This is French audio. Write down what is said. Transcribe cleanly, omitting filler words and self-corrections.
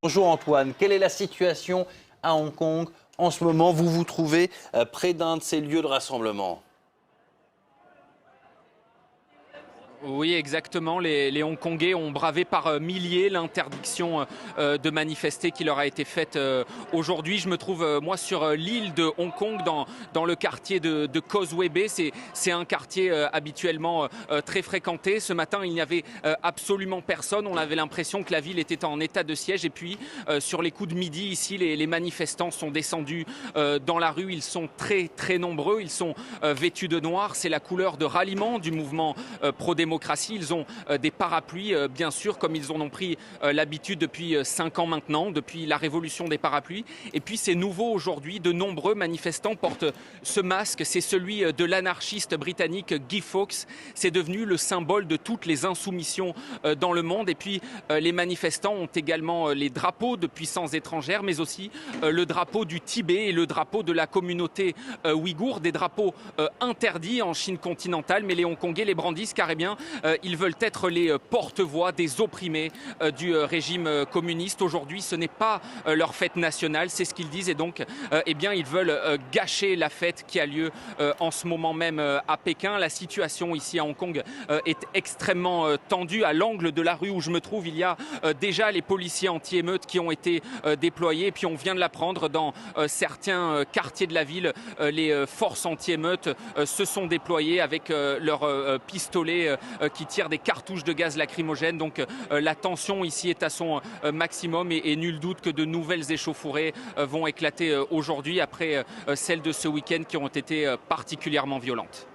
Bonjour Antoine, quelle est la situation à Hong Kong en ce moment? Vous vous trouvez près d'un de ces lieux de rassemblement. Oui, exactement. Les Hongkongais ont bravé par milliers l'interdiction de manifester qui leur a été faite aujourd'hui. Je me trouve, moi, sur l'île de Hong Kong, dans le quartier de Causeway Bay. C'est un quartier habituellement très fréquenté. Ce matin, il n'y avait absolument personne. On avait l'impression que la ville était en état de siège. Et puis, sur les coups de midi, ici, les manifestants sont descendus dans la rue. Ils sont très, très nombreux. Ils sont vêtus de noir. C'est la couleur de ralliement du mouvement pro-démocratie. Ils ont des parapluies, bien sûr, comme ils en ont pris l'habitude depuis 5 ans maintenant, depuis la révolution des parapluies. Et puis c'est nouveau aujourd'hui, de nombreux manifestants portent ce masque, c'est celui de l'anarchiste britannique Guy Fawkes. C'est devenu le symbole de toutes les insoumissions dans le monde. Et puis les manifestants ont également les drapeaux de puissances étrangères, mais aussi le drapeau du Tibet et le drapeau de la communauté ouïghour, des drapeaux interdits en Chine continentale, mais les Hongkongais les brandissent car eh bien, ils veulent être les porte-voix des opprimés du régime communiste. Aujourd'hui, ce n'est pas leur fête nationale, c'est ce qu'ils disent. Et donc, eh bien, ils veulent gâcher la fête qui a lieu en ce moment même à Pékin. La situation ici à Hong Kong est extrêmement tendue. À l'angle de la rue où je me trouve, il y a déjà les policiers anti-émeutes qui ont été déployés. Et puis, on vient de l'apprendre, dans certains quartiers de la ville, les forces anti-émeutes se sont déployées avec leurs pistolets qui tirent des cartouches de gaz lacrymogène. Donc la tension ici est à son maximum et nul doute que de nouvelles échauffourées vont éclater aujourd'hui après celles de ce week-end qui ont été particulièrement violentes.